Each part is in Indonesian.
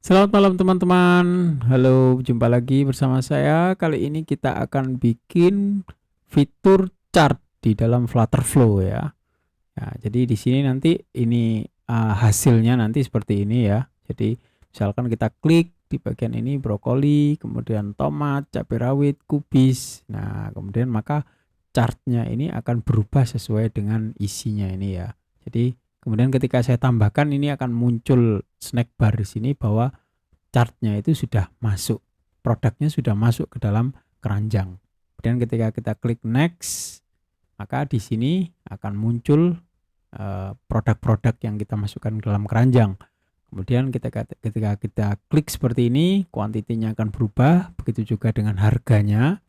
Selamat malam teman-teman. Halo, jumpa lagi bersama saya. Kali ini kita akan bikin fitur chart di dalam Flutterflow ya. Ya, jadi di sini nanti ini hasilnya nanti seperti ini ya. Jadi misalkan kita klik di bagian ini brokoli, kemudian tomat, cabai rawit, kubis. Nah, kemudian maka chartnya ini akan berubah sesuai dengan isinya ini ya. Jadi kemudian ketika saya tambahkan ini akan muncul snack bar di sini bahwa chartnya itu sudah masuk, produknya sudah masuk ke dalam keranjang. Kemudian ketika kita klik next, maka di sini akan muncul produk-produk yang kita masukkan ke dalam keranjang. Kemudian ketika kita klik seperti ini, kuantitinya akan berubah, begitu juga dengan harganya.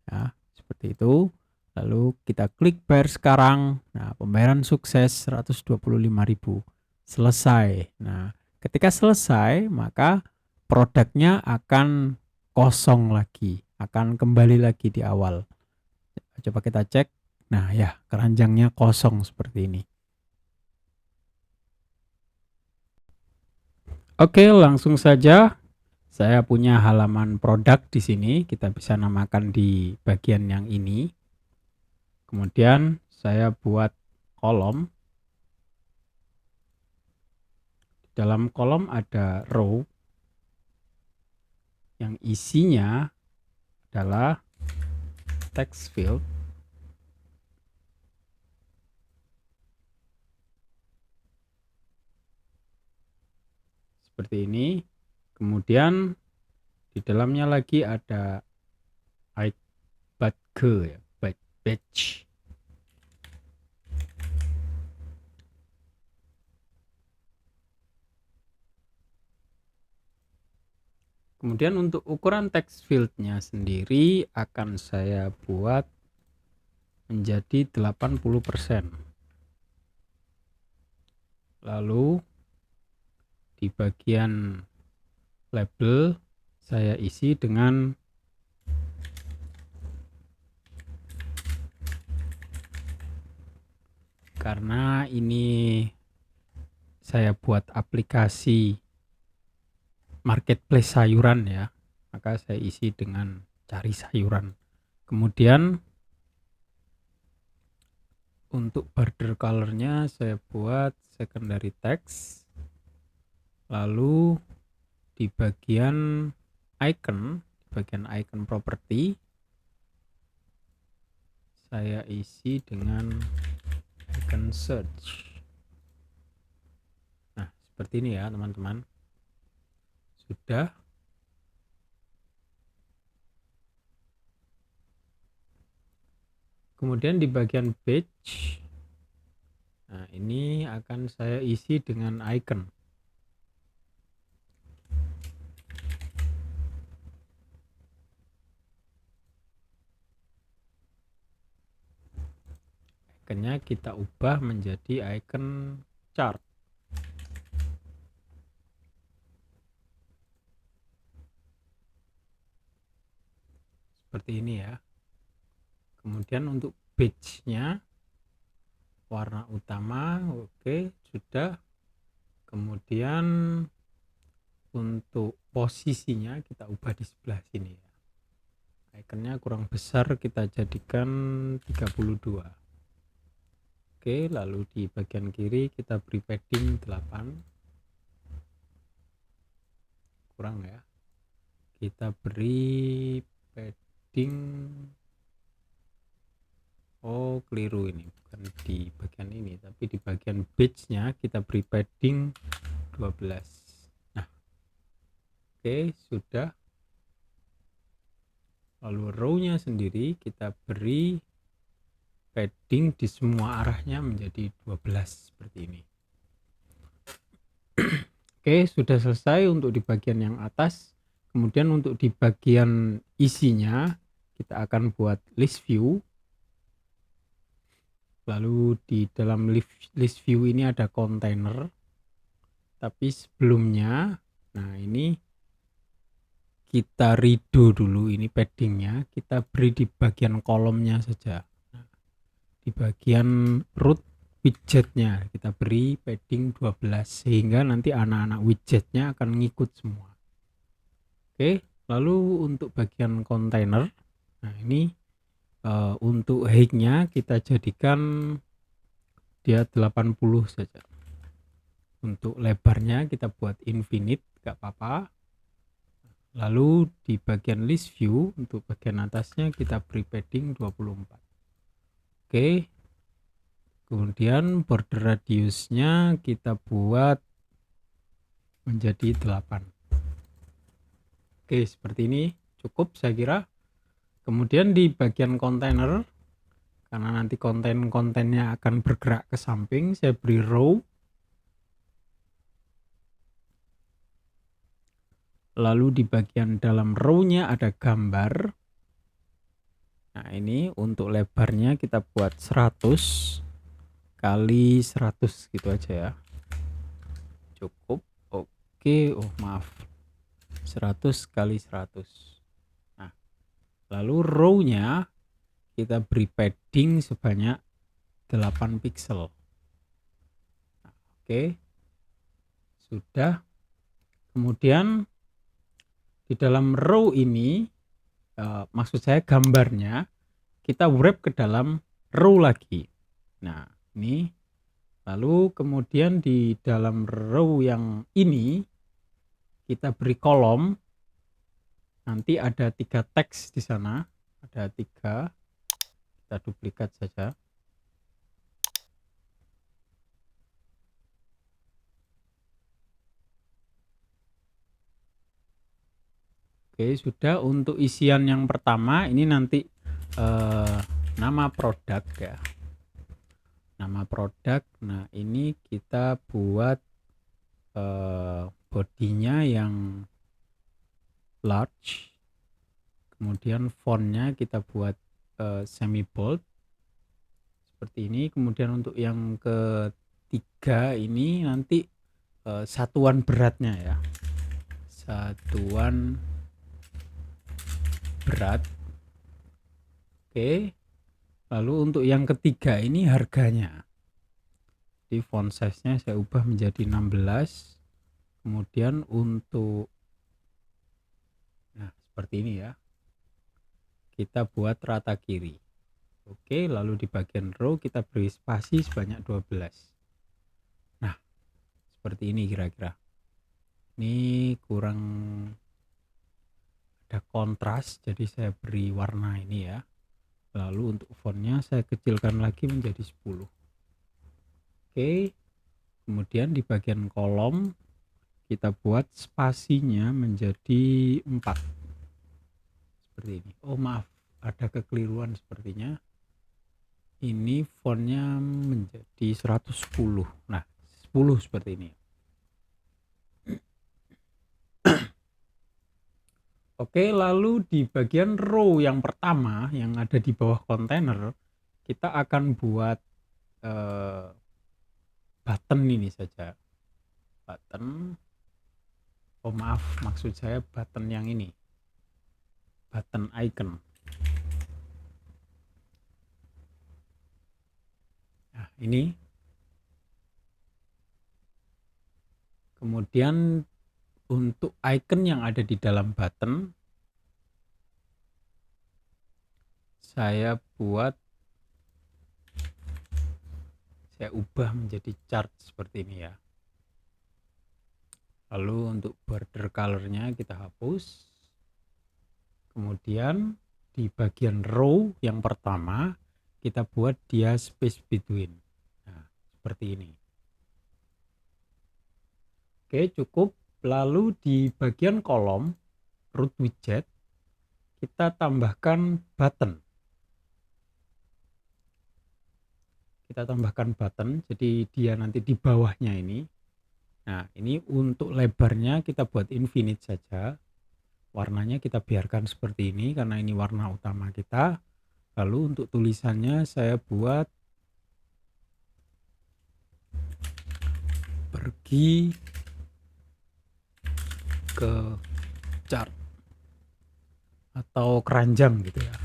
Ya, seperti itu. Lalu kita klik bayar sekarang. Nah, pembayaran sukses 125.000. Selesai. Nah, ketika selesai, maka produknya akan kosong lagi, akan kembali lagi di awal. Coba kita cek. Nah, ya, keranjangnya kosong seperti ini. Oke, langsung saja. Saya punya halaman produk di sini. Kita bisa namakan di bagian yang ini. Kemudian saya buat kolom. Di dalam kolom ada row yang isinya adalah text field. Seperti ini. Kemudian di dalamnya lagi ada badge ya, badge. Kemudian untuk ukuran text fieldnya sendiri akan saya buat menjadi 80%. Lalu di bagian label saya isi dengan karena ini saya buat aplikasi marketplace sayuran ya, maka saya isi dengan cari sayuran. Kemudian untuk border colornya saya buat secondary text. Lalu di bagian icon, property, saya isi dengan icon search. Nah, seperti ini ya teman-teman. Sudah. Kemudian di bagian page, nah ini akan saya isi dengan icon. Iconnya kita ubah menjadi icon chart. Seperti ini ya. Kemudian untuk page-nya warna utama, oke, sudah. Kemudian untuk posisinya kita ubah di sebelah sini ya. Iconnya kurang besar, kita jadikan 32. Oke, lalu di bagian kiri kita beri padding 8. Kurang ya. Kita beri padding, oh keliru, ini bukan di bagian ini tapi di bagian page-nya kita beri padding 12. Nah, oke, sudah. Lalu row-nya sendiri kita beri padding di semua arahnya menjadi 12 seperti ini. Oke, sudah selesai untuk di bagian yang atas. Kemudian untuk di bagian isinya kita akan buat list view. Lalu di dalam list view ini ada container. Tapi sebelumnya, nah ini kita redo dulu ini paddingnya, kita beri di bagian kolomnya saja. Nah, di bagian root widgetnya kita beri padding 12 sehingga nanti anak-anak widgetnya akan ngikut semua. Oke, lalu untuk bagian kontainer, nah ini untuk height-nya kita jadikan dia 80 saja. Untuk lebarnya kita buat infinite, gak apa-apa. Lalu di bagian list view untuk bagian atasnya kita beri padding 24. Oke. Kemudian border radiusnya kita buat menjadi 8. Oke, seperti ini cukup saya kira. Kemudian di bagian kontainer, karena nanti kontennya akan bergerak ke samping, saya beri row. Lalu di bagian dalam row-nya ada gambar. Nah, ini untuk lebarnya kita buat 100 kali 100 gitu aja ya. Cukup. Oke, oh maaf. 100 kali 100. Nah, lalu row-nya kita beri padding sebanyak 8 pixel. Nah, oke. Sudah. Kemudian di dalam row ini maksud saya gambarnya kita wrap ke dalam row lagi. Nah, ini lalu kemudian di dalam row yang ini kita beri kolom. Nanti ada 3 teks di sana, ada 3. Kita duplikat saja. Oke, sudah. Untuk isian yang pertama ini nanti nama produk ya. Nama produk. Nah, ini kita buat bodinya yang large. Kemudian fontnya kita buat semi bold seperti ini. Kemudian untuk yang ketiga ini nanti satuan beratnya ya. Satuan berat. Oke. Lalu untuk yang ketiga ini harganya. Di font size-nya saya ubah menjadi 16. Kemudian untuk seperti ini ya. Kita buat rata kiri. Oke, lalu di bagian row kita beri spasi sebanyak 12. Nah, seperti ini kira-kira. Ini kurang ada kontras, jadi saya beri warna ini ya. Lalu untuk fontnya saya kecilkan lagi menjadi 10. Oke, kemudian di bagian kolom kita buat spasinya menjadi 4 seperti ini. Oh maaf, ada kekeliruan sepertinya. Ini fontnya menjadi 110. Nah, 10 seperti ini. Oke, lalu di bagian row yang pertama yang ada di bawah kontainer, kita akan buat button ini saja. Button. Oh maaf, maksud saya button yang ini. Button icon. Nah, ini. Kemudian untuk icon yang ada di dalam button, saya ubah menjadi chart seperti ini ya. Lalu untuk border colornya kita hapus. Kemudian di bagian row yang pertama kita buat dia space between. Nah, seperti ini. Oke, cukup. Lalu di bagian kolom root widget kita tambahkan button. Kita tambahkan button, jadi dia nanti di bawahnya ini. Nah, ini untuk lebarnya kita buat infinite saja. Warnanya kita biarkan seperti ini karena ini warna utama kita. Lalu untuk tulisannya saya buat pergi ke chart atau keranjang gitu ya.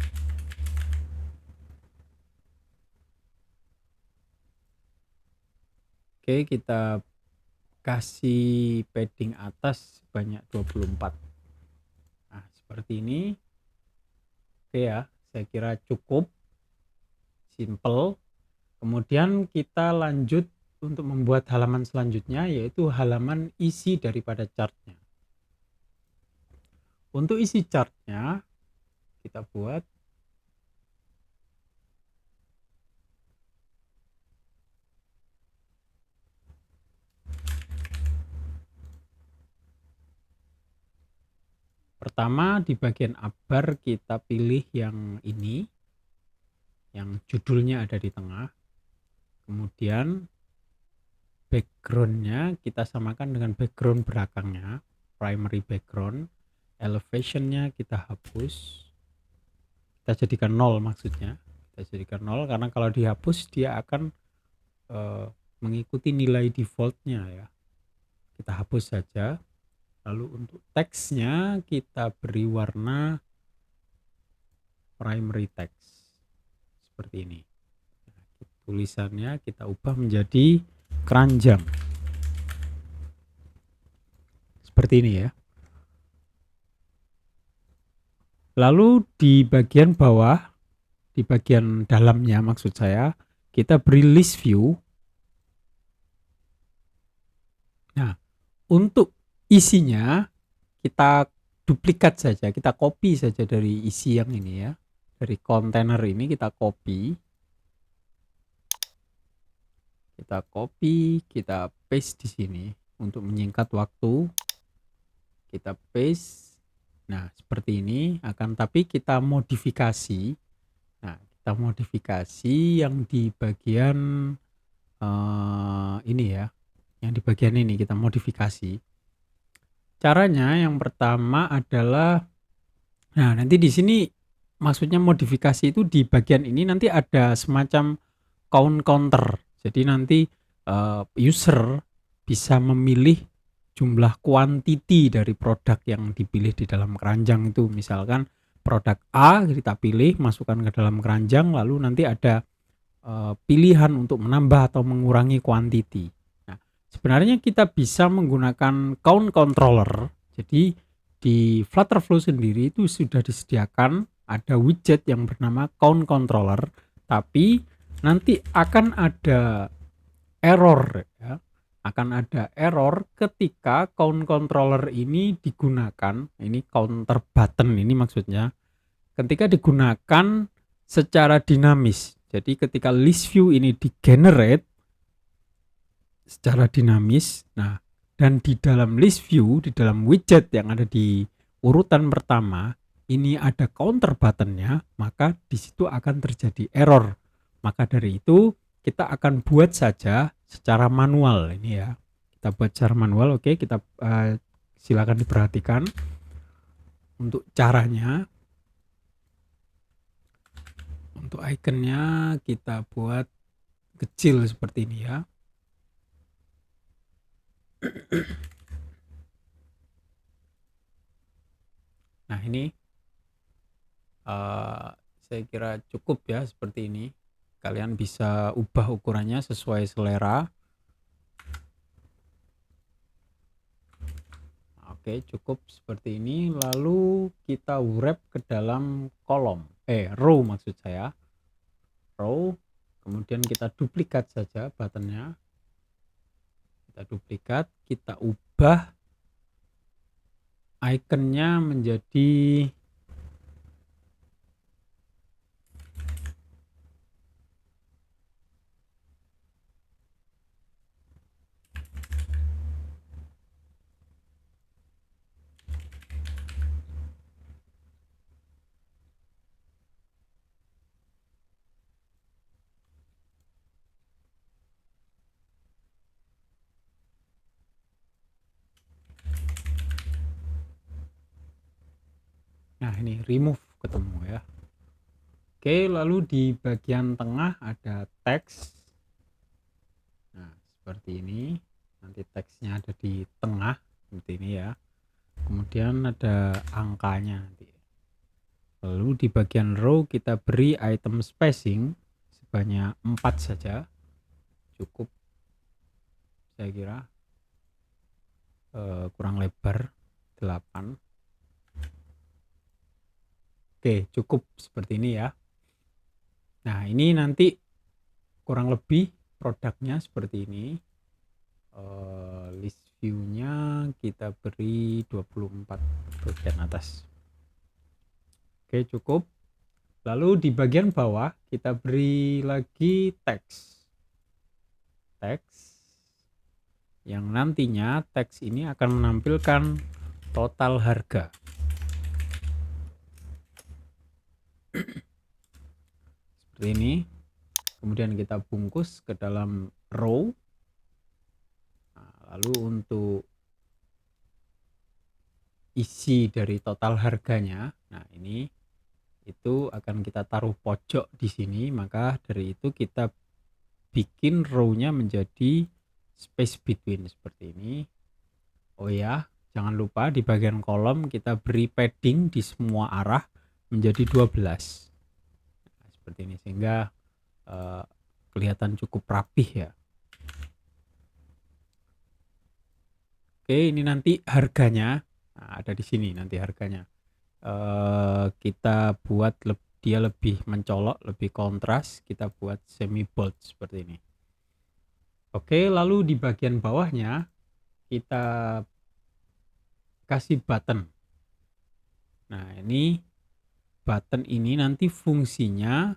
Oke, kita kasih padding atas sebanyak 24. Nah, seperti ini. Oke ya, saya kira cukup simple. Kemudian kita lanjut untuk membuat halaman selanjutnya, yaitu halaman isi daripada chartnya. Untuk isi chartnya kita buat pertama di bagian upper kita pilih yang ini, yang judulnya ada di tengah. Kemudian backgroundnya kita samakan dengan background belakangnya, primary background. Elevationnya kita hapus, kita jadikan 0 maksudnya, kita jadikan 0 karena kalau dihapus dia akan mengikuti nilai defaultnya ya. Kita hapus saja. Lalu untuk teksnya kita beri warna primary text seperti ini. Tulisannya kita ubah menjadi keranjang seperti ini ya. Lalu di bagian bawah, di bagian dalamnya maksud saya, kita beri list view. Nah, untuk isinya kita duplikat saja, kita copy saja dari isi yang ini ya. Dari kontainer ini kita copy. Kita copy, kita paste di sini untuk menyingkat waktu. Kita paste. Nah, seperti ini akan, tapi kita modifikasi. Nah, kita modifikasi yang di bagian ini ya. Yang di bagian ini kita modifikasi. Caranya yang pertama adalah, nah nanti di sini maksudnya modifikasi itu di bagian ini nanti ada semacam count counter. Jadi nanti user bisa memilih jumlah quantity dari produk yang dipilih di dalam keranjang itu. Misalkan produk A kita pilih, masukkan ke dalam keranjang, lalu nanti ada pilihan untuk menambah atau mengurangi quantity. Nah, sebenarnya kita bisa menggunakan count controller. Jadi di Flutterflow sendiri itu sudah disediakan ada widget yang bernama count controller, tapi nanti akan ada error ya. Akan ada error ketika count controller ini digunakan, ini counter button ini maksudnya, ketika digunakan secara dinamis. Jadi ketika list view ini di-generate secara dinamis, nah dan di dalam list view, di dalam widget yang ada di urutan pertama, ini ada counter buttonnya, maka di situ akan terjadi error. Maka dari itu kita akan buat saja secara manual ini ya. Kita buat secara manual, oke, kita silakan diperhatikan untuk caranya. Untuk ikonnya kita buat kecil seperti ini ya. Nah ini saya kira cukup ya seperti ini. Kalian bisa ubah ukurannya sesuai selera. Oke, cukup seperti ini. Lalu kita wrap ke dalam kolom, row maksud saya, row. Kemudian kita duplikat saja buttonnya. Kita duplikat, kita ubah ikonnya menjadi nah ini remove ketemu ya. Oke, lalu di bagian tengah ada teks. Nah, seperti ini. Nanti teksnya ada di tengah seperti ini ya. Kemudian ada angkanya nanti. Lalu di bagian row kita beri item spacing sebanyak 4 saja. Cukup. saya kira kurang lebar 8. Oke, cukup seperti ini ya. Nah, ini nanti kurang lebih produknya seperti ini. List view-nya kita beri 24 bagian atas. Oke, cukup. Lalu di bagian bawah kita beri lagi teks. Teks yang nantinya teks ini akan menampilkan total harga. Seperti ini. Kemudian kita bungkus ke dalam row. Nah, lalu untuk isi dari total harganya, nah ini itu akan kita taruh pojok di sini. Maka dari itu kita bikin row-nya menjadi space between seperti ini. Oh ya, jangan lupa di bagian kolom kita beri padding di semua arah menjadi 12. Nah, seperti ini sehingga kelihatan cukup rapih ya. Oke, ini nanti harganya. Nah, ada di sini nanti harganya. Kita buat dia lebih mencolok, lebih kontras. Kita buat semi bold seperti ini. Oke, lalu di bagian bawahnya kita kasih button. Nah, ini button ini nanti fungsinya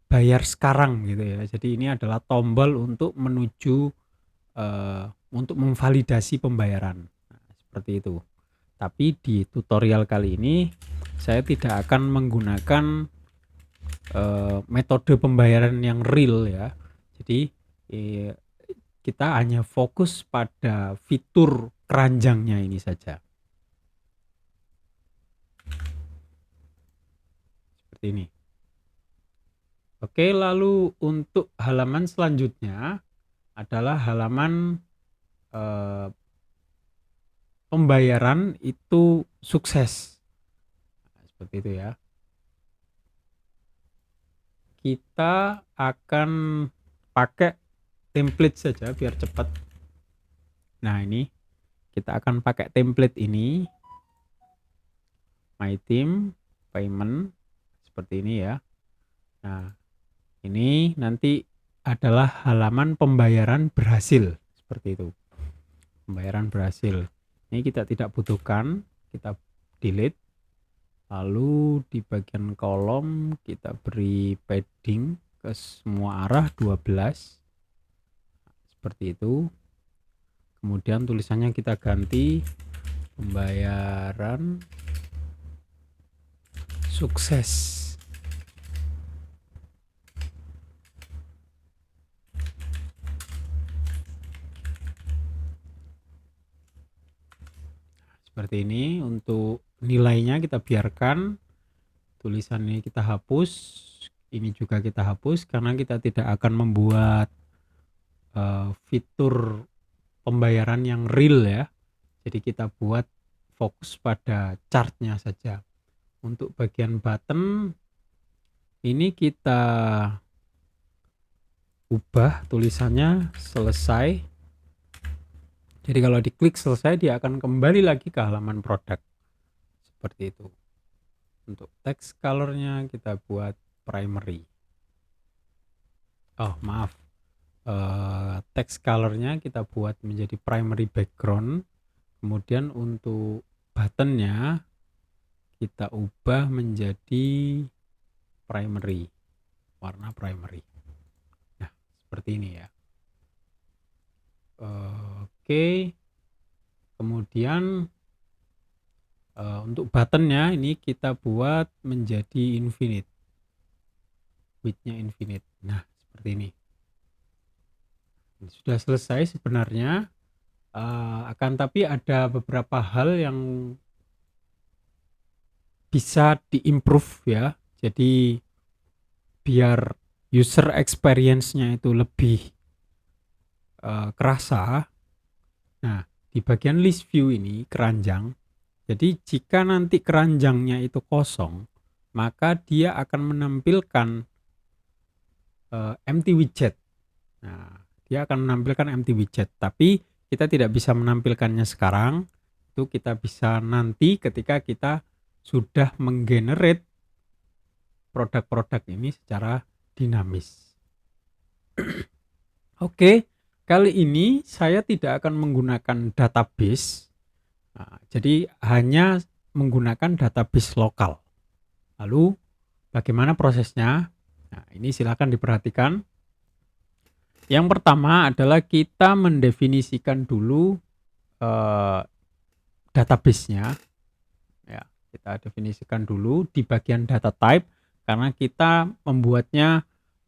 bayar sekarang gitu ya. Jadi ini adalah tombol untuk menuju untuk memvalidasi pembayaran. Nah, seperti itu. Tapi di tutorial kali ini saya tidak akan menggunakan metode pembayaran yang real ya. Jadi kita hanya fokus pada fitur keranjangnya ini saja. Seperti ini. Oke, lalu untuk halaman selanjutnya adalah halaman pembayaran itu sukses. Nah, seperti itu ya. Kita akan pakai template saja biar cepat. Nah, ini kita akan pakai template ini. My team, payment, seperti ini ya. Nah, ini nanti adalah halaman pembayaran berhasil. Seperti itu. Pembayaran berhasil. Ini kita tidak butuhkan, kita delete. Lalu di bagian kolom kita beri padding ke semua arah 12. Seperti itu. Kemudian tulisannya kita ganti pembayaran sukses. Seperti ini. Untuk nilainya kita biarkan, tulisan ini kita hapus, ini juga kita hapus karena kita tidak akan membuat fitur pembayaran yang real ya. Jadi kita buat fokus pada chartnya saja. Untuk bagian button ini kita ubah tulisannya selesai. Jadi kalau diklik selesai dia akan kembali lagi ke halaman produk. Seperti itu. Untuk text colornya kita buat primary. Oh maaf, text colornya kita buat menjadi primary background. Kemudian untuk buttonnya kita ubah menjadi primary, warna primary. Nah, seperti ini ya. Oke. Kemudian untuk buttonnya ini kita buat menjadi infinite, widthnya infinite. Nah, seperti ini. Sudah selesai sebenarnya, akan tapi ada beberapa hal yang bisa diimprove ya. Jadi biar user experience-nya itu lebih kerasa. Nah, di bagian list view ini keranjang. Jadi jika nanti keranjangnya itu kosong, maka dia akan menampilkan empty widget. Nah, dia akan menampilkan empty widget, tapi kita tidak bisa menampilkannya sekarang. Itu kita bisa nanti ketika kita sudah menggenerate produk-produk ini secara dinamis. Oke, kali ini saya tidak akan menggunakan database. Nah, jadi hanya menggunakan database lokal. Lalu bagaimana prosesnya? Nah, ini silakan diperhatikan. Yang pertama adalah kita mendefinisikan dulu database-nya. Ya, kita definisikan dulu di bagian data type karena kita membuatnya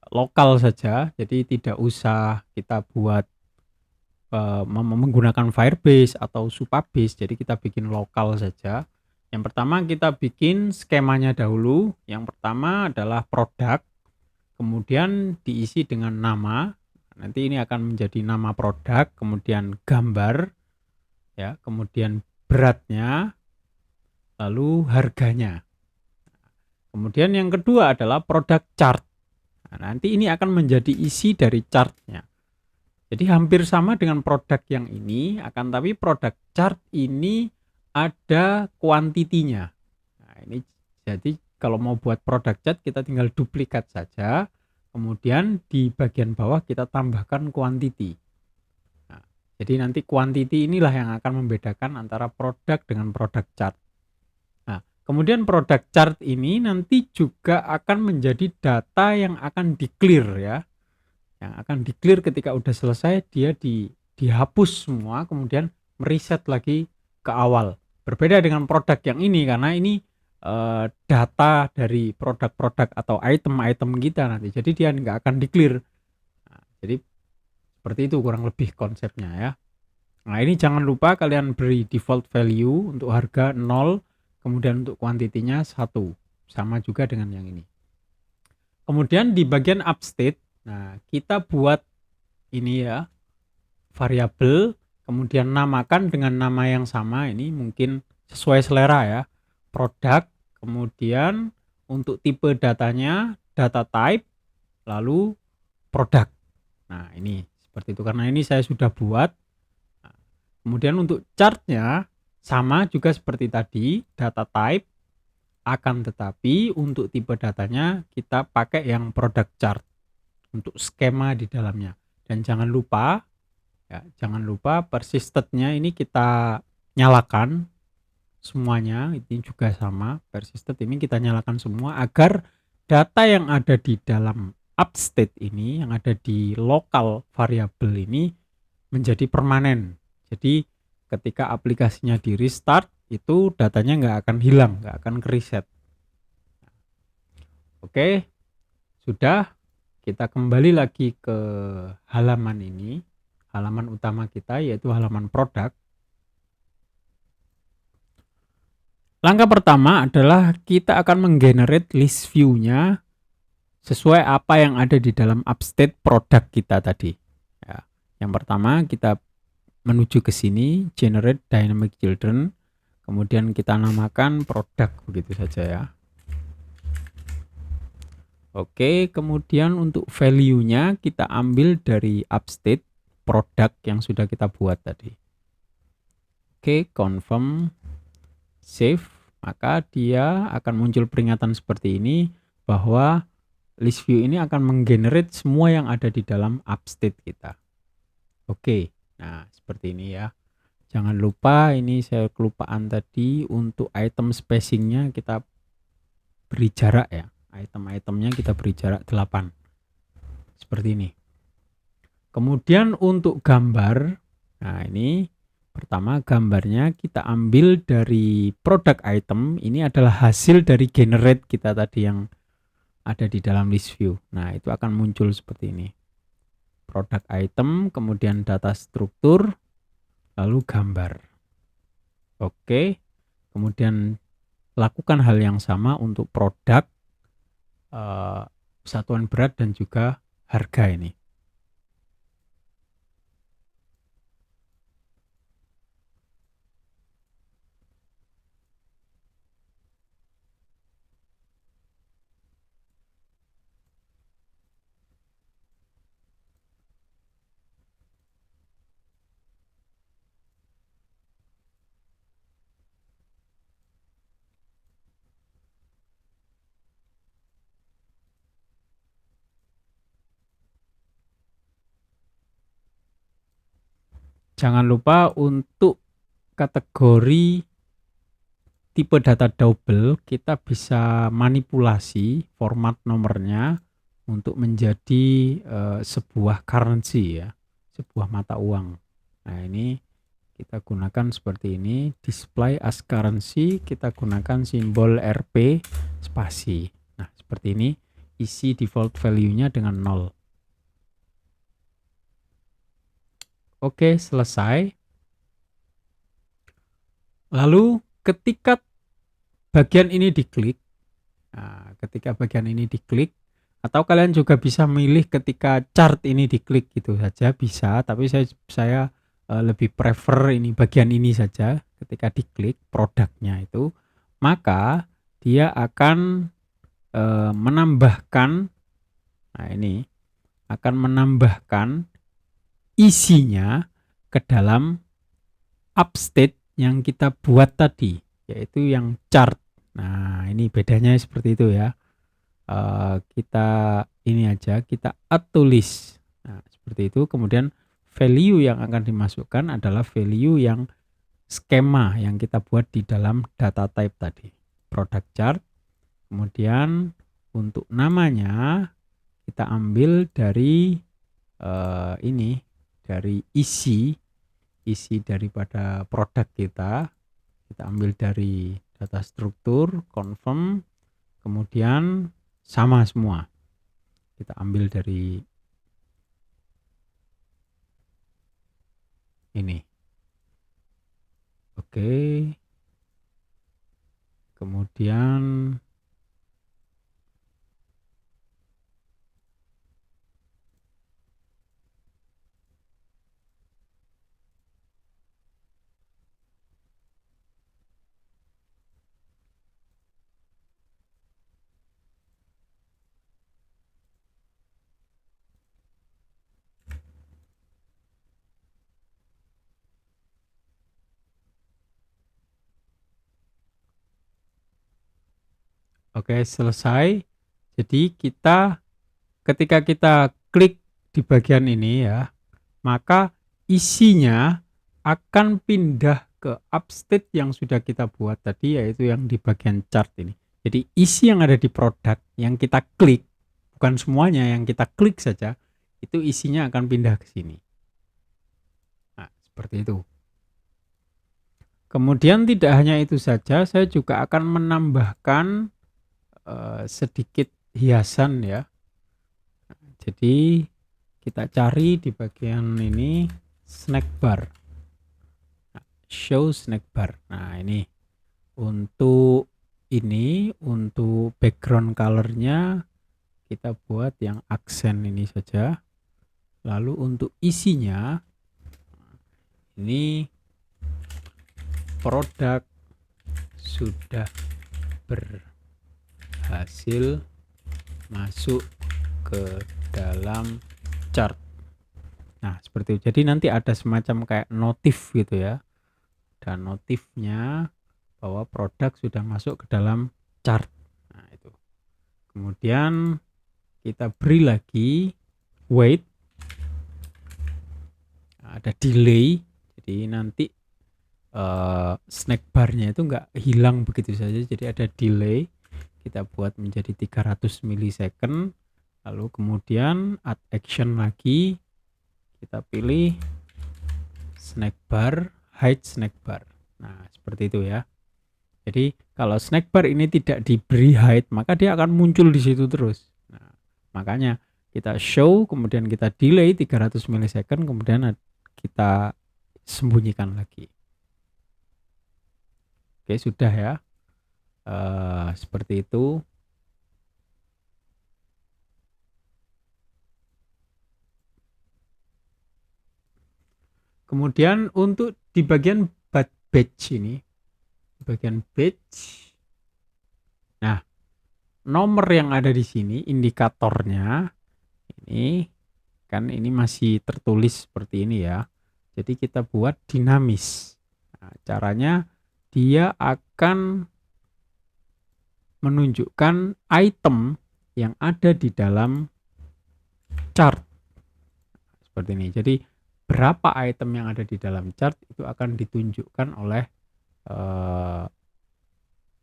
lokal saja, jadi tidak usah kita buat menggunakan Firebase atau Supabase, jadi kita bikin lokal saja. Yang pertama kita bikin skemanya dahulu. Yang pertama adalah produk, kemudian diisi dengan nama. Nanti ini akan menjadi nama produk, kemudian gambar, ya, kemudian beratnya, lalu harganya. Kemudian yang kedua adalah produk chart. Nah, nanti ini akan menjadi isi dari chartnya. Jadi hampir sama dengan produk yang ini, akan tapi produk chart ini ada kuantitinya. Nah, ini jadi kalau mau buat produk chart kita tinggal duplikat saja, kemudian di bagian bawah kita tambahkan kuantiti. Nah, jadi nanti kuantiti inilah yang akan membedakan antara produk dengan produk chart. Nah, kemudian produk chart ini nanti juga akan menjadi data yang akan di-clear ya. Yang akan di-clear ketika udah selesai dia dihapus semua, kemudian mereset lagi ke awal. Berbeda dengan produk yang ini karena ini data dari produk-produk atau item-item kita nanti. Jadi dia nggak akan di-clear. Nah, jadi seperti itu kurang lebih konsepnya ya. Nah, ini jangan lupa kalian beri default value untuk harga 0, kemudian untuk kuantitinya 1. Sama juga dengan yang ini. Kemudian di bagian upstate, nah kita buat ini ya, variabel, kemudian namakan dengan nama yang sama, ini mungkin sesuai selera ya. Produk, kemudian untuk tipe datanya, data type, lalu produk. Nah ini seperti itu, karena ini saya sudah buat. Nah, kemudian untuk chartnya sama juga seperti tadi, data type, akan tetapi untuk tipe datanya kita pakai yang product chart untuk skema di dalamnya. Dan jangan lupa ya, jangan lupa persistentnya ini kita nyalakan semuanya. Ini juga sama, persistent ini kita nyalakan semua agar data yang ada di dalam upstate ini, yang ada di lokal variabel ini menjadi permanen. Jadi ketika aplikasinya di restart itu datanya nggak akan hilang, nggak akan kereset. Oke, sudah, kita kembali lagi ke halaman ini, halaman utama kita yaitu halaman produk. Langkah pertama adalah kita akan menggenerate list view-nya sesuai apa yang ada di dalam upstate produk kita tadi. Ya, yang pertama kita menuju ke sini, generate dynamic children, kemudian kita namakan produk, begitu saja ya. Oke, kemudian untuk value-nya kita ambil dari upstate produk yang sudah kita buat tadi. Oke, confirm, save, maka dia akan muncul peringatan seperti ini bahwa list view ini akan menggenerate semua yang ada di dalam upstate kita. Oke, nah seperti ini ya. Jangan lupa, ini saya kelupaan tadi, untuk item spacingnya kita beri jarak ya. Item-itemnya kita beri jarak 8. Seperti ini. Kemudian untuk gambar, nah ini pertama gambarnya kita ambil dari product item. Ini adalah hasil dari generate kita tadi yang ada di dalam list view. Nah itu akan muncul seperti ini. Product item, kemudian data struktur, lalu gambar. Oke, kemudian lakukan hal yang sama untuk produk, satuan berat dan juga harga ini. Jangan lupa untuk kategori tipe data double, kita bisa manipulasi format nomornya untuk menjadi sebuah currency ya, sebuah mata uang. Nah, ini kita gunakan seperti ini, display as currency, kita gunakan simbol Rp spasi. Nah, seperti ini, isi default value-nya dengan 0. Oke, selesai. Lalu ketika bagian ini diklik, atau kalian juga bisa milih ketika chart ini diklik gitu saja bisa, tapi saya lebih prefer ini bagian ini saja. Ketika diklik produknya itu, maka dia akan menambahkan, nah ini akan menambahkan isinya ke dalam upstate yang kita buat tadi, yaitu yang chart. Nah, ini bedanya seperti itu ya. Kita ini aja, kita add to list. Nah, seperti itu. Kemudian value yang akan dimasukkan adalah value yang skema yang kita buat di dalam data type tadi, product chart. Kemudian untuk namanya kita ambil dari ini, dari isi daripada produk kita ambil dari data struktur, confirm, kemudian sama semua. Kita ambil dari ini. Oke. Kemudian oke, selesai. Jadi ketika kita klik di bagian ini ya, maka isinya akan pindah ke upstate yang sudah kita buat tadi, yaitu yang di bagian chart ini. Jadi isi yang ada di produk yang kita klik, bukan semuanya, yang kita klik saja, itu isinya akan pindah ke sini. Nah, seperti itu. Kemudian tidak hanya itu saja, saya juga akan menambahkan sedikit hiasan ya. Jadi kita cari di bagian ini snack bar. Nah, show snack bar. Nah, ini untuk background colornya kita buat yang aksen ini saja. Lalu untuk isinya ini produk sudah berhasil masuk ke dalam chart. Nah, seperti itu. Jadi nanti ada semacam kayak notif gitu ya. Dan notifnya bahwa produk sudah masuk ke dalam chart. Nah, itu. Kemudian kita beri lagi wait. Nah, ada delay. Jadi nanti snack barnya itu nggak hilang begitu saja. Jadi ada delay. Kita buat menjadi 300 milisecond. Lalu kemudian add action lagi. Kita pilih snack bar, hide snack bar. Nah, seperti itu ya. Jadi kalau snack bar ini tidak diberi hide, maka dia akan muncul di situ terus. Nah, makanya kita show, kemudian kita delay 300 milisecond, kemudian kita sembunyikan lagi. Oke, sudah ya. Seperti itu. Kemudian untuk di bagian batch ini, bagian batch, nah nomor yang ada di sini indikatornya ini kan ini masih tertulis seperti ini ya. Jadi kita buat dinamis. Nah, caranya dia akan menunjukkan item yang ada di dalam chart seperti ini. Jadi berapa item yang ada di dalam chart itu akan ditunjukkan oleh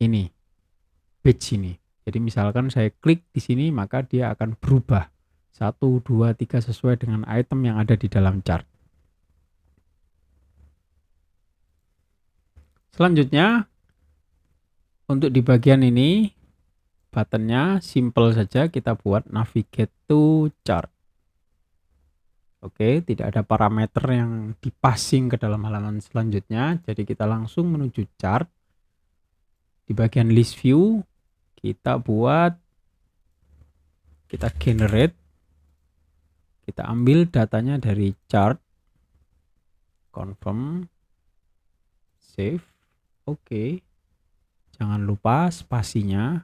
ini batch ini. Jadi misalkan saya klik di sini, maka dia akan berubah 1, 2, 3 sesuai dengan item yang ada di dalam chart. Selanjutnya untuk di bagian ini buttonnya simple saja, kita buat navigate to chart. Oke, tidak ada parameter yang dipassing ke dalam halaman selanjutnya, jadi kita langsung menuju chart. Di bagian list view kita generate, kita ambil datanya dari chart, confirm, save. Oke, jangan lupa spasinya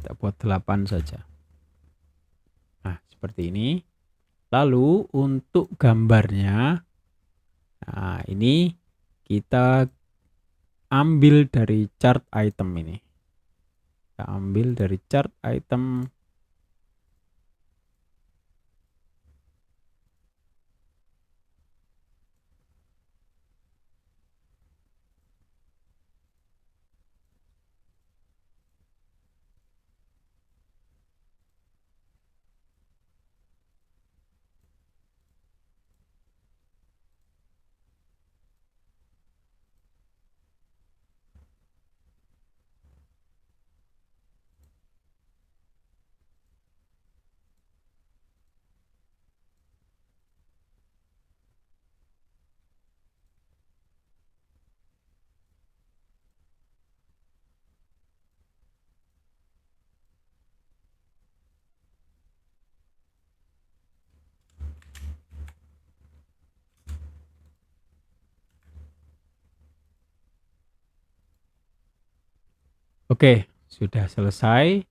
kita buat 8 saja. Nah, seperti ini. Lalu untuk gambarnya, nah ini kita ambil dari chart item ini. Kita ambil dari chart item. Oke, sudah selesai.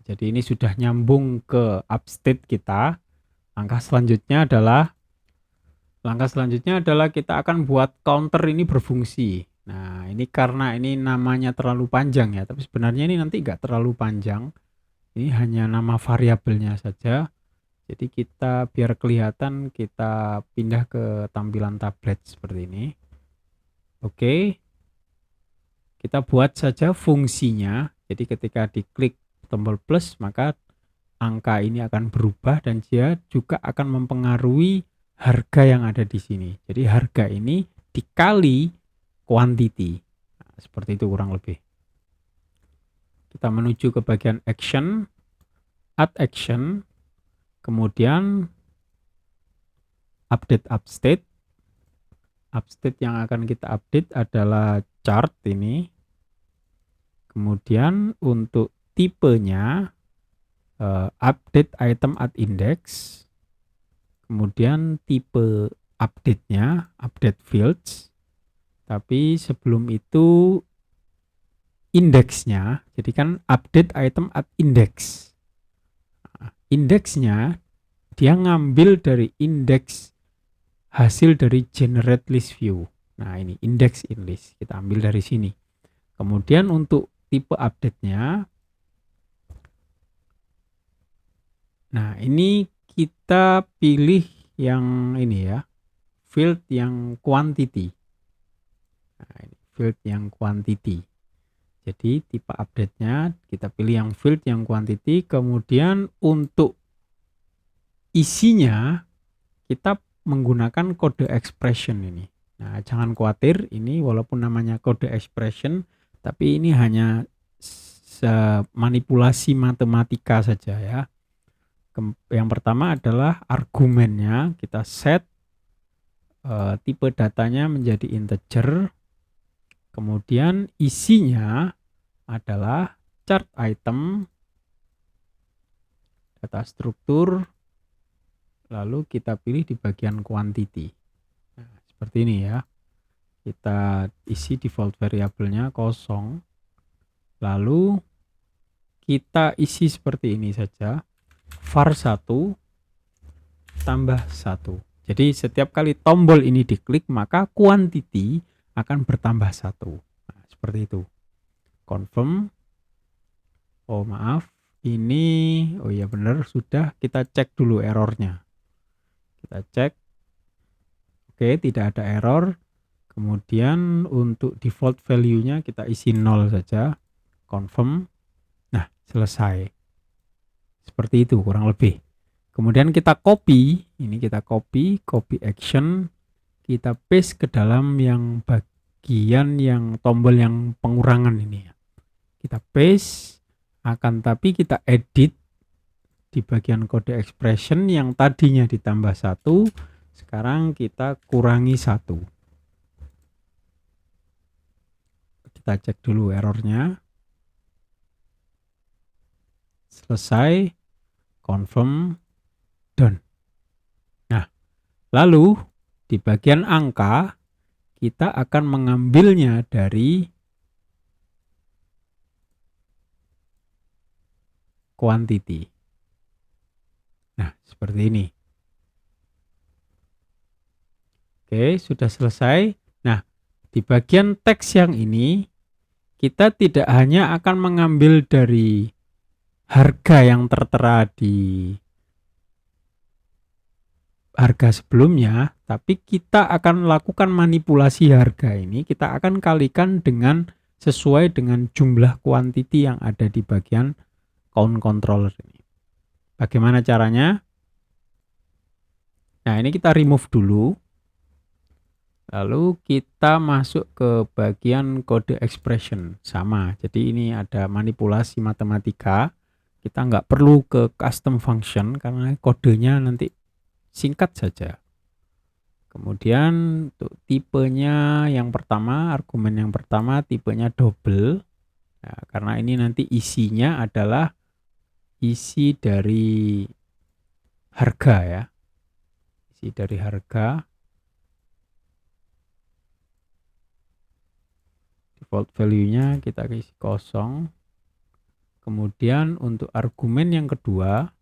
Jadi ini sudah nyambung ke upstate kita. Langkah selanjutnya adalah kita akan buat counter ini berfungsi. Nah, ini karena ini namanya terlalu panjang ya, tapi sebenarnya ini nanti nggak terlalu panjang. Ini hanya nama variabelnya saja. Jadi kita biar kelihatan, kita pindah ke tampilan tablet seperti ini. Oke. Kita buat saja fungsinya. Jadi ketika diklik tombol plus, maka angka ini akan berubah dan dia juga akan mempengaruhi harga yang ada di sini. Jadi harga ini dikali quantity. Nah, seperti itu kurang lebih. Kita menuju ke bagian action, add action, kemudian update upstate. Upstate yang akan kita update adalah chart ini. Kemudian untuk tipenya update item at index. Kemudian tipe update-nya update fields. Tapi sebelum itu indeksnya, jadi kan update item at index. Indeksnya dia ngambil dari indeks hasil dari generate list view. Nah, ini index in list, kita ambil dari sini. Kemudian untuk tipe update-nya, nah ini kita pilih yang ini ya, field yang quantity. Nah, ini field yang quantity. Jadi tipe update-nya kita pilih yang field yang quantity. Kemudian untuk isinya kita menggunakan kode expression ini. Nah, jangan khawatir, ini walaupun namanya kode expression, tapi ini hanya manipulasi matematika saja ya. Yang pertama adalah argumennya, kita set tipe datanya menjadi integer. Kemudian isinya adalah chart item, data struktur, lalu kita pilih di bagian quantity. Nah, seperti ini ya. Kita isi default variabelnya kosong. Lalu kita isi seperti ini saja. var1 tambah 1. Jadi setiap kali tombol ini diklik, maka quantity akan bertambah 1. Nah, seperti itu. Confirm. Oh maaf, ini oh ya benar, sudah. Kita cek dulu errornya. Kita cek Oke, tidak ada error. Kemudian untuk default value-nya kita isi 0 saja. Confirm. Nah, selesai. Seperti itu kurang lebih. Kemudian kita copy, ini kita copy action, kita paste ke dalam yang bagian yang tombol yang pengurangan ini ya. Kita paste, akan tapi kita edit di bagian kode expression yang tadinya ditambah 1, sekarang kita kurangi 1. Kita cek dulu errornya. Selesai, confirm, done. Nah, lalu di bagian angka kita akan mengambilnya dari quantity. Nah, seperti ini. Oke, sudah selesai. Nah, di bagian teks yang ini kita tidak hanya akan mengambil dari harga yang tertera di harga sebelumnya, tapi kita akan lakukan manipulasi harga ini, kita akan kalikan dengan sesuai dengan jumlah quantity yang ada di bagian count controller ini. Bagaimana caranya? Nah, ini kita remove dulu. Lalu kita masuk ke bagian kode expression. Sama, jadi ini ada manipulasi matematika. Kita nggak perlu ke custom function karena kodenya nanti singkat saja. Kemudian untuk tipenya yang pertama, argumen yang pertama tipenya double. Nah, karena ini nanti isinya adalah isi dari harga ya. Isi dari harga. Default value-nya kita isi kosong. Kemudian untuk argumen yang kedua,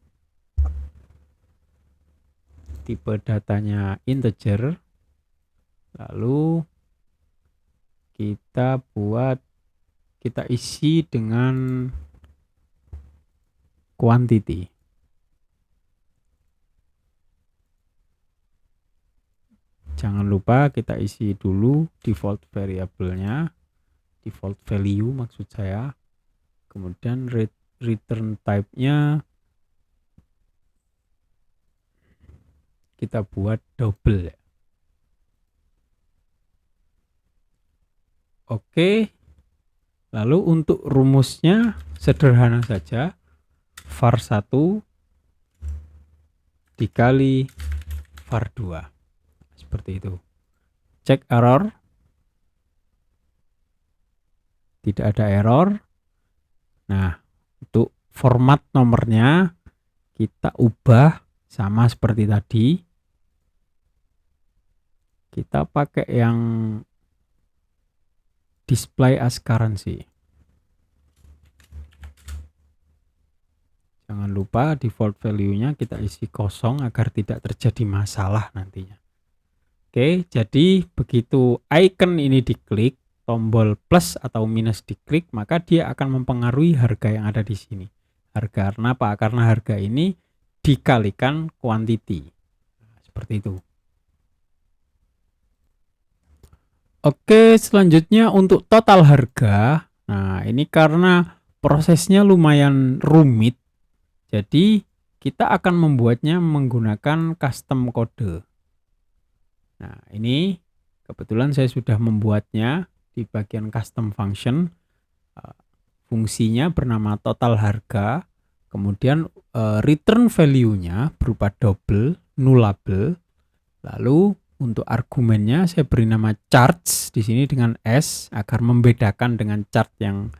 tipe datanya integer. Lalu kita isi dengan quantity. Jangan lupa kita isi dulu default variable-nya. Default value maksud saya. Kemudian return type-nya kita buat double ya. Oke. Lalu untuk rumusnya sederhana saja. var 1 dikali var 2. Seperti itu. Cek error. Tidak ada error. Nah, untuk format nomornya kita ubah sama seperti tadi. Kita pakai yang display as currency. Jangan lupa default value-nya kita isi kosong agar tidak terjadi masalah nantinya. Oke, jadi begitu icon ini diklik, tombol plus atau minus diklik, maka dia akan mempengaruhi harga yang ada di sini. Harga kenapa? Karena harga ini dikalikan quantity. Nah, seperti itu. Oke, selanjutnya untuk total harga. Nah, ini karena prosesnya lumayan rumit, jadi kita akan membuatnya menggunakan custom kode. Nah, ini kebetulan saya sudah membuatnya di bagian custom function. Fungsinya bernama total harga, kemudian return value-nya berupa double, nullable. Lalu untuk argumennya saya beri nama charts di sini dengan S agar membedakan dengan chart yang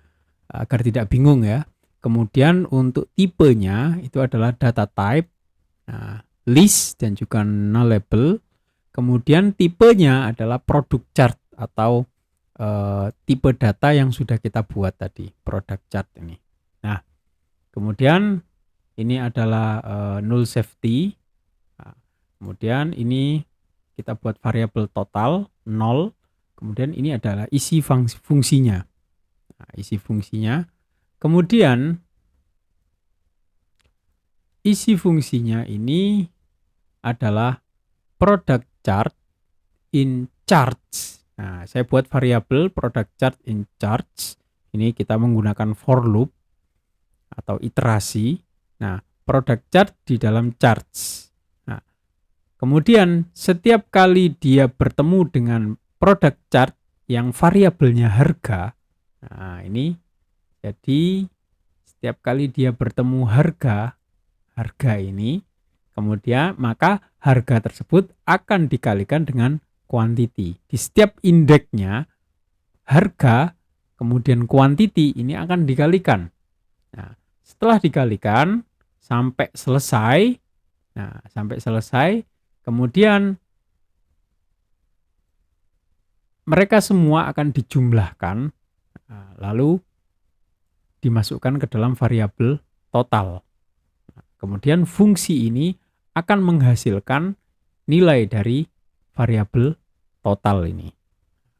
agar tidak bingung ya. Kemudian untuk tipenya itu adalah data type, list dan juga nullable. Kemudian tipenya adalah product chart atau tipe data yang sudah kita buat tadi, product chart ini. Nah, kemudian ini adalah null safety. Nah, kemudian ini kita buat variabel total 0. Kemudian ini adalah isi fungsinya. Nah, isi fungsinya. Kemudian isi fungsinya ini adalah product chart in charge. Nah, saya buat variabel product chart in charge. Ini kita menggunakan for loop atau iterasi. Nah, product chart di dalam charts. Nah, kemudian setiap kali dia bertemu dengan product chart yang variabelnya harga, nah ini jadi setiap kali dia bertemu harga ini, kemudian maka harga tersebut akan dikalikan dengan quantity. Di setiap indeksnya harga kemudian quantity ini akan dikalikan. Nah, setelah dikalikan sampai selesai, kemudian mereka semua akan dijumlahkan, lalu dimasukkan ke dalam variabel total. Kemudian fungsi ini akan menghasilkan nilai dari variabel total ini.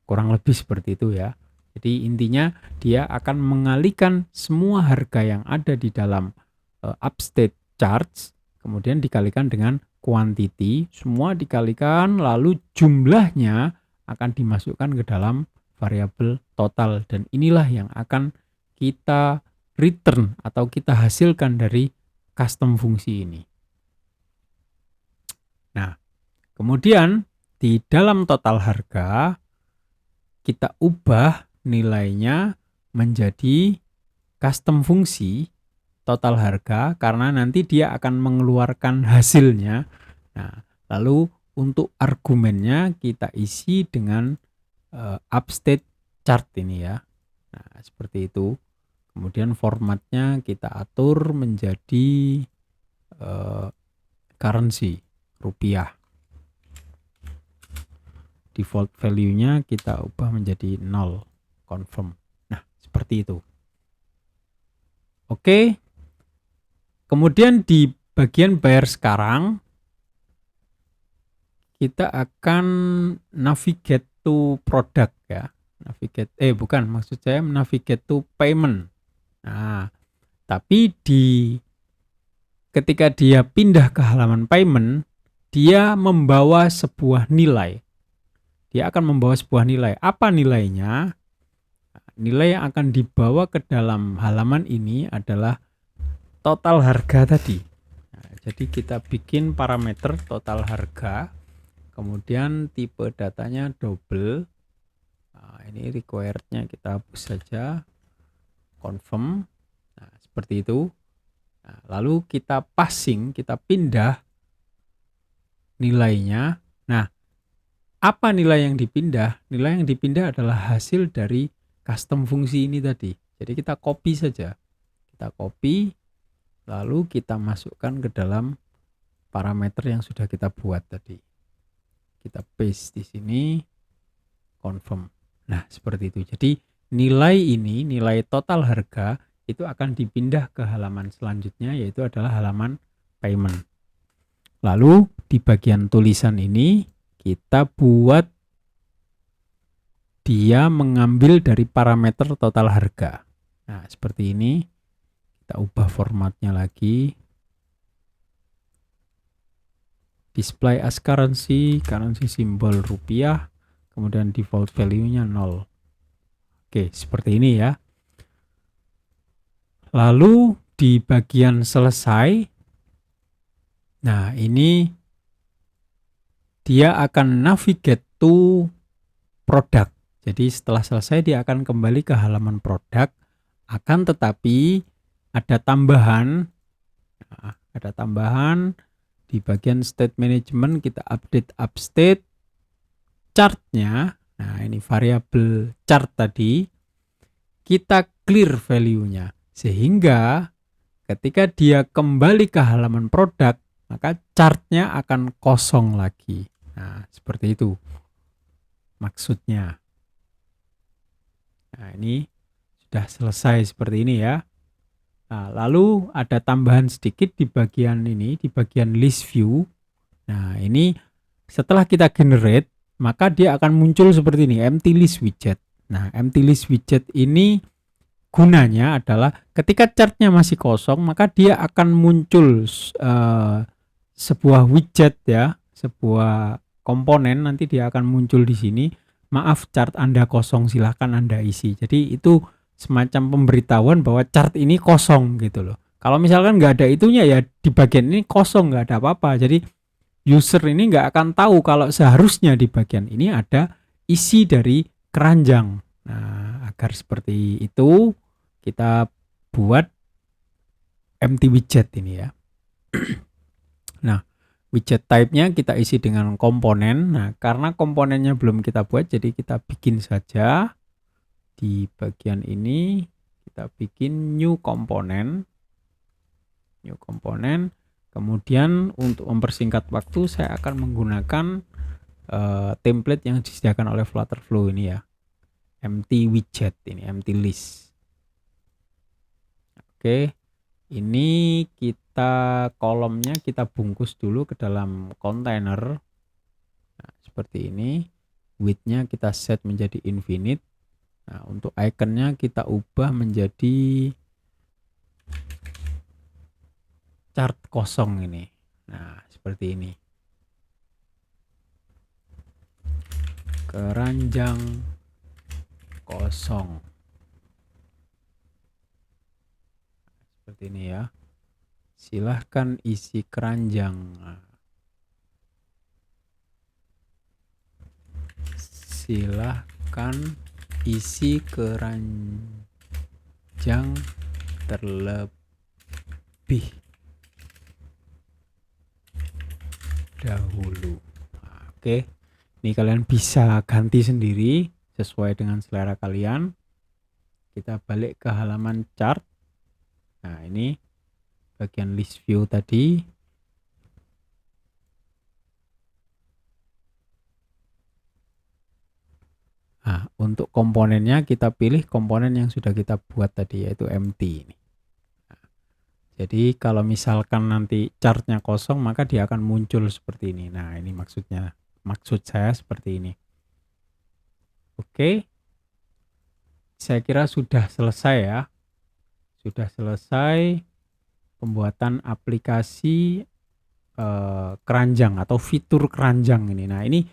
Kurang lebih seperti itu ya. Jadi intinya dia akan mengalihkan semua harga yang ada di dalam upstate charts, kemudian dikalikan dengan quantity, semua dikalikan, lalu jumlahnya akan dimasukkan ke dalam variabel total, dan inilah yang akan kita return atau kita hasilkan dari custom fungsi ini. Nah, kemudian di dalam total harga kita ubah nilainya menjadi custom fungsi total harga karena nanti dia akan mengeluarkan hasilnya. Nah, lalu untuk argumennya kita isi dengan upstate chart ini ya. Nah, seperti itu. Kemudian formatnya kita atur menjadi currency, rupiah. Default value-nya kita ubah menjadi 0, confirm. Nah, seperti itu. Oke. Kemudian di bagian bayar sekarang kita akan navigate to product ya. Maksud saya navigate to payment. Nah, tapi ketika dia pindah ke halaman payment, dia membawa sebuah nilai. Dia akan membawa sebuah nilai. Apa nilainya? Nilai yang akan dibawa ke dalam halaman ini adalah total harga tadi. Nah, jadi kita bikin parameter total harga. Kemudian tipe datanya double. Nah, ini required-nya kita hapus saja. Confirm. Nah, seperti itu. Nah, lalu kita passing, kita pindah nilainya. Nah, apa nilai yang dipindah? Nilai yang dipindah adalah hasil dari custom fungsi ini tadi. Jadi kita copy saja. Kita copy, lalu kita masukkan ke dalam parameter yang sudah kita buat tadi. Kita paste di sini, confirm. Nah, seperti itu. Jadi nilai ini, nilai total harga itu akan dipindah ke halaman selanjutnya, yaitu adalah halaman payment. Lalu di bagian tulisan ini kita buat dia mengambil dari parameter total harga. Nah, seperti ini. Kita ubah formatnya lagi. Display as currency simbol rupiah, kemudian default value-nya 0. Oke, seperti ini ya. Lalu di bagian selesai, nah ini dia akan navigate to product. Jadi setelah selesai dia akan kembali ke halaman produk, akan tetapi ada tambahan. Nah, ada tambahan di bagian state management, kita update upstate chartnya. Nah, ini variabel chart tadi kita clear value-nya sehingga ketika dia kembali ke halaman produk maka chartnya akan kosong lagi. Nah, seperti itu maksudnya. Nah, ini sudah selesai seperti ini ya. Nah, lalu ada tambahan sedikit di bagian ini, di bagian list view. Nah, ini setelah kita generate, maka dia akan muncul seperti ini, empty list widget. Nah, empty list widget ini gunanya adalah ketika chartnya masih kosong, maka dia akan muncul sebuah widget ya, sebuah komponen, nanti dia akan muncul di sini. Maaf, chart Anda kosong, silahkan Anda isi. Jadi itu semacam pemberitahuan bahwa chart ini kosong gitu loh. Kalau misalkan nggak ada itunya ya di bagian ini kosong, nggak ada apa-apa. Jadi user ini nggak akan tahu kalau seharusnya di bagian ini ada isi dari keranjang. Nah, agar seperti itu kita buat empty widget ini ya. Nah, widget type-nya kita isi dengan komponen. Nah, karena komponennya belum kita buat, jadi kita bikin saja di bagian ini. Kita bikin new komponen. New komponen. Kemudian untuk mempersingkat waktu, saya akan menggunakan template yang disediakan oleh Flutterflow ini ya. Empty widget ini, empty list. Oke. Ini kita kolomnya kita bungkus dulu ke dalam kontainer. Nah, seperti ini. Width-nya kita set menjadi infinite. Nah, untuk ikonnya kita ubah menjadi chart kosong ini. Nah, seperti ini. Keranjang kosong. Seperti ini ya. Silahkan isi keranjang. Silahkan isi keranjang terlebih dahulu. Oke, ini kalian bisa ganti sendiri sesuai dengan selera kalian. Kita balik ke halaman chart. Nah, ini bagian list view tadi. Nah, untuk komponennya kita pilih komponen yang sudah kita buat tadi, yaitu empty ini. Nah, jadi kalau misalkan nanti chartnya kosong, maka dia akan muncul seperti ini. Nah, ini maksud saya seperti ini. Oke, saya kira sudah selesai ya. Sudah selesai pembuatan aplikasi keranjang atau fitur keranjang ini. Nah, ini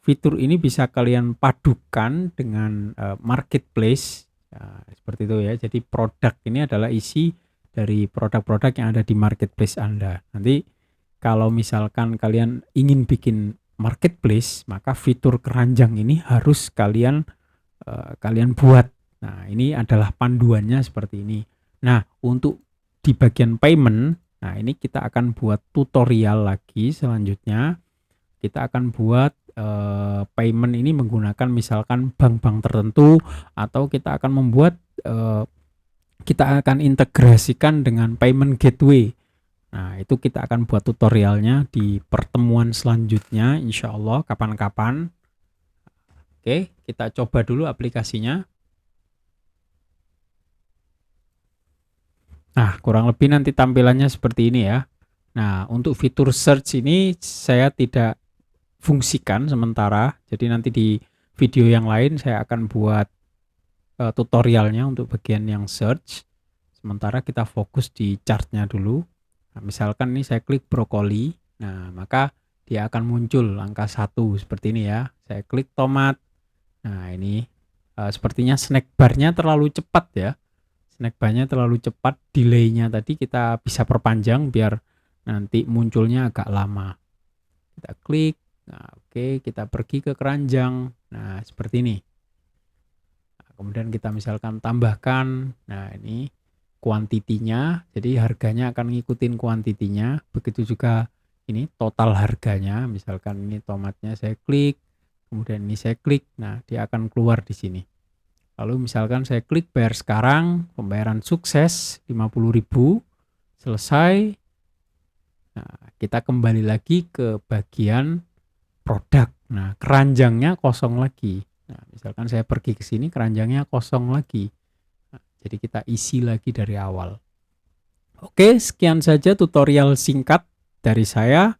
fitur ini bisa kalian padukan dengan marketplace seperti itu ya. Jadi produk ini adalah isi dari produk-produk yang ada di marketplace Anda. Nanti kalau misalkan kalian ingin bikin marketplace, maka fitur keranjang ini harus kalian buat. Nah, ini adalah panduannya seperti ini. Nah, untuk di bagian payment, nah ini kita akan buat tutorial lagi selanjutnya. Kita akan buat payment ini menggunakan misalkan bank-bank tertentu, atau kita akan membuat kita akan integrasikan dengan payment gateway. Nah, itu kita akan buat tutorialnya di pertemuan selanjutnya, insya Allah kapan-kapan. Oke, kita coba dulu aplikasinya. Nah, kurang lebih nanti tampilannya seperti ini ya. Nah, untuk fitur search ini saya tidak fungsikan sementara. Jadi nanti di video yang lain saya akan buat tutorialnya untuk bagian yang search. Sementara kita fokus di chartnya dulu. Nah, misalkan ini saya klik brokoli. Nah, maka dia akan muncul angka 1 seperti ini ya. Saya klik tomat. Nah, ini sepertinya snack bar-nya terlalu cepat ya. Snack bar-nya terlalu cepat, delay-nya tadi kita bisa perpanjang biar nanti munculnya agak lama. Kita klik. Nah, oke, kita pergi ke keranjang. Nah, seperti ini. Nah, kemudian kita misalkan tambahkan. Nah, ini kuantitinya. Jadi harganya akan ngikutin kuantitinya. Begitu juga ini total harganya. Misalkan ini tomatnya saya klik. Kemudian ini saya klik. Nah, dia akan keluar di sini. Lalu misalkan saya klik bayar sekarang, pembayaran sukses 50.000, selesai. Nah, kita kembali lagi ke bagian produk. Nah, keranjangnya kosong lagi. Nah, misalkan saya pergi ke sini, keranjangnya kosong lagi. Nah, jadi kita isi lagi dari awal. Oke, sekian saja tutorial singkat dari saya.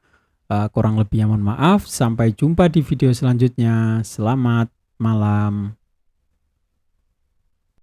Kurang lebihnya mohon maaf. Sampai jumpa di video selanjutnya. Selamat malam.